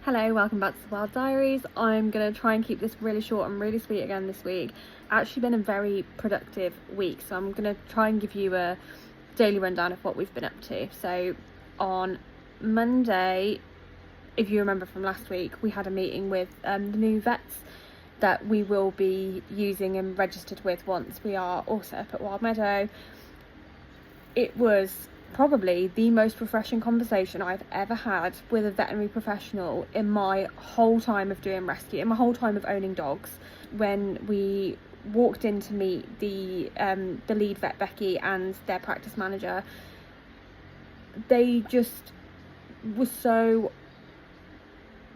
Hello, welcome back to the Wild Diaries. I'm going to try and keep this really short and really sweet again this week. Actually been a very productive week, so I'm going to try and give you a daily rundown of what we've been up to. So on Monday, if you remember from last week, we had a meeting with the new vets that we will be using and registered with once we are all set up at Wild Meadow. It was probably the most refreshing conversation I've ever had with a veterinary professional in my whole time of doing rescue, in my whole time of owning dogs. When we walked in to meet the lead vet, Becky, and their practice manager, they just were so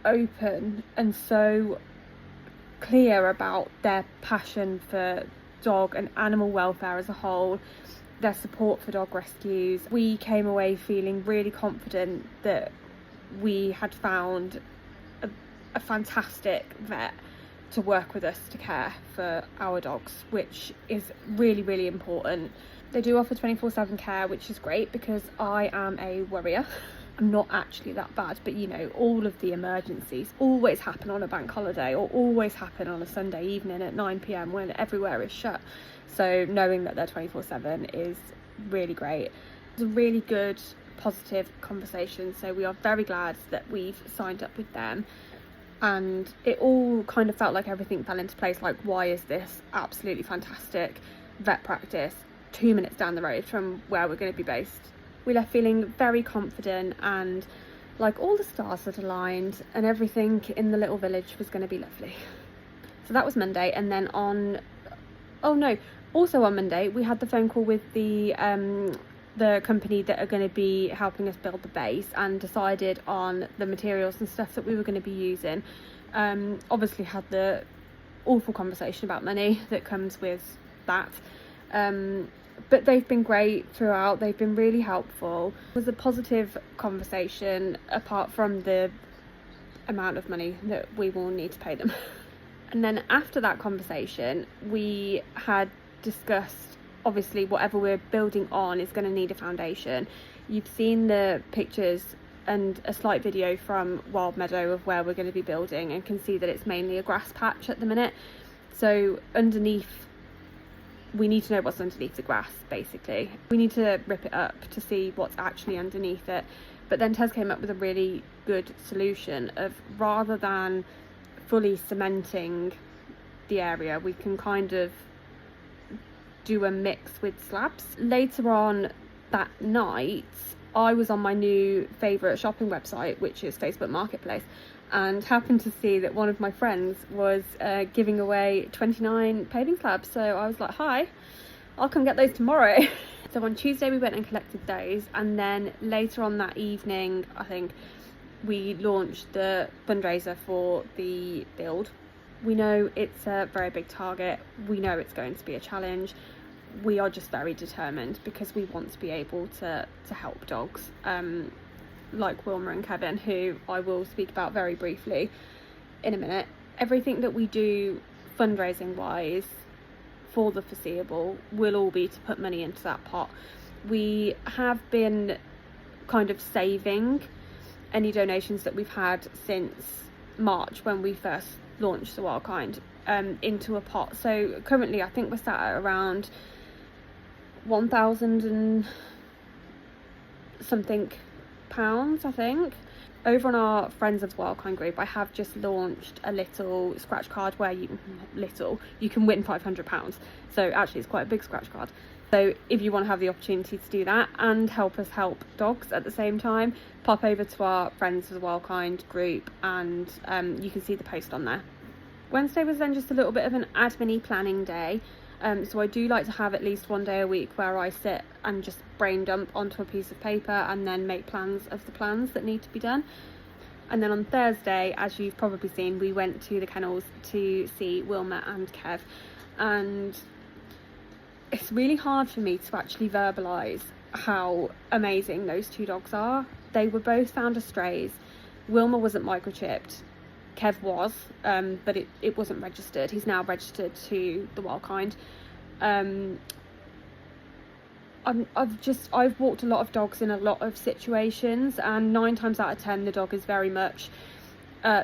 open and so clear about their passion for dog and animal welfare as a whole, their support for dog rescues. We came away feeling really confident that we had found a fantastic vet to work with us to care for our dogs, which is really, really important. They do offer 24/7 care, which is great because I am a worrier. I'm not actually that bad, but you know, all of the emergencies always happen on a bank holiday or always happen on a Sunday evening at 9 p.m. when everywhere is shut. So knowing that they're 24/7 is really great. It's a really good, positive conversation. So we are very glad that we've signed up with them. And it all kind of felt like everything fell into place. Like, why is this absolutely fantastic vet practice 2 minutes down the road from where we're going to be based? We left feeling very confident and like all the stars had aligned and everything in the little village was going to be lovely. So that was Monday. And then also on Monday we had the phone call with the company that are going to be helping us build the base and decided on the materials and stuff that we were going to be using. Obviously had the awful conversation about money that comes with that. But they've been great throughout. They've been really helpful. It was a positive conversation apart from the amount of money that we will need to pay them. And then after that conversation, we had discussed, obviously, whatever we're building on is going to need a foundation. You've seen the pictures and a slight video from Wild Meadow of where we're going to be building and can see that it's mainly a grass patch at the minute. So underneath, we need to know what's underneath the grass, basically. We need to rip it up to see what's actually underneath it. But then Tez came up with a really good solution of, rather than fully cementing the area, we can kind of do a mix with slabs. Later on that night, I was on my new favourite shopping website, which is Facebook Marketplace, and happened to see that one of my friends was giving away 29 paving slabs. So I was like, hi, I'll come get those tomorrow. So on Tuesday we went and collected those, and then later on that evening, I think, we launched the fundraiser for the build. We know it's a very big target. We know it's going to be a challenge. We are just very determined because we want to be able to help dogs. Like Wilma and Kevin, who I will speak about very briefly in a minute. Everything that we do fundraising wise for the foreseeable will all be to put money into that pot. We have been kind of saving any donations that we've had since March when we first launched the Wild Kind into a pot. So currently I think we're sat at around 1,000 and something pounds, I think. Over on our Friends of the Wild Kind group, I have just launched a little scratch card where you can win £500. So actually it's quite a big scratch card. So if you want to have the opportunity to do that and help us help dogs at the same time, pop over to our Friends of the Wild Kind group and you can see the post on there. Wednesday was then just a little bit of an admin-y planning day. So I do like to have at least one day a week where I sit and just brain dump onto a piece of paper and then make plans of the plans that need to be done. And then on Thursday, as you've probably seen, we went to the kennels to see Wilma and Kev. And it's really hard for me to actually verbalise how amazing those two dogs are. They were both found as strays. Wilma wasn't microchipped. Kev was, but it wasn't registered. He's now registered to the Wild Kind. I've walked a lot of dogs in a lot of situations, and 9 times out of 10 the dog is very much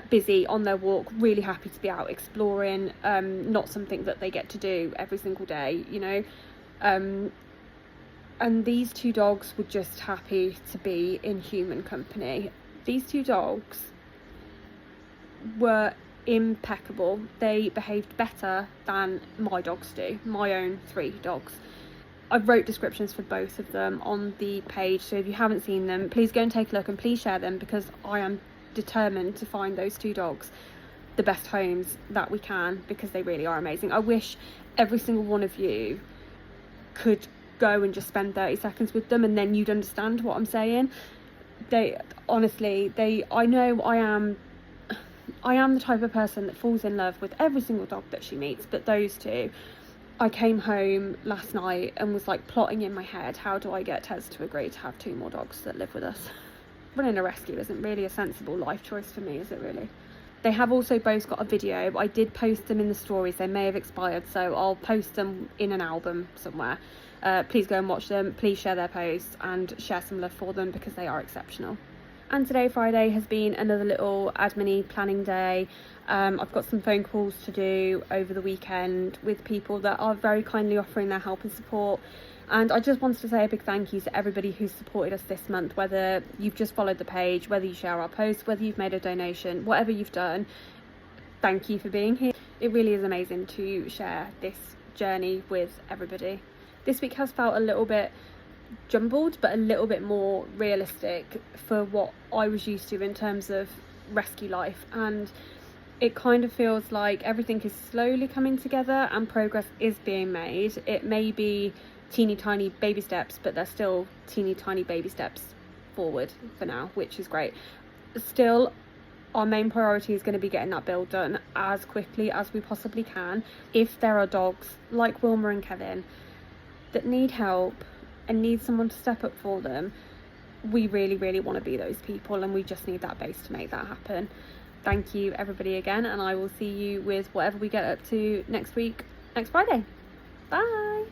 busy on their walk, really happy to be out exploring, not something that they get to do every single day, you know. And these two dogs were just happy to be in human company. These two dogs were impeccable. They behaved better than my dogs do, my own 3 dogs. I wrote descriptions for both of them on the page, so if you haven't seen them, please go and take a look, and please share them, because I am determined to find those 2 dogs the best homes that we can, because they really are amazing. I wish every single one of you could go and just spend 30 seconds with them, and then you'd understand what I'm saying. They honestly, I know I am the type of person that falls in love with every single dog that she meets, but those 2, I came home last night and was like plotting in my head, how do I get Tez to agree to have 2 more dogs that live with us? Running a rescue isn't really a sensible life choice for me, is it really? They have also both got a video, but I did post them in the stories. They may have expired, so I'll post them in an album somewhere. Please go and watch them, please share their posts and share some love for them, because they are exceptional. And today, Friday, has been another little admin-y planning day. I've got some phone calls to do over the weekend with people that are very kindly offering their help and support. And I just wanted to say a big thank you to everybody who's supported us this month, whether you've just followed the page, whether you share our posts, whether you've made a donation, whatever you've done, thank you for being here. It really is amazing to share this journey with everybody. This week has felt a little bit jumbled, but a little bit more realistic for what I was used to in terms of rescue life, and it kind of feels like everything is slowly coming together and progress is being made. It may be teeny tiny baby steps, but they're still teeny tiny baby steps forward for now, which is great. Still, our main priority is going to be getting that build done as quickly as we possibly can. If there are dogs like Wilma and Kevin that need help and need someone to step up for them, we really want to be those people, and we just need that base to make that happen. Thank you everybody again, and I will see you with whatever we get up to next week, next Friday. Bye.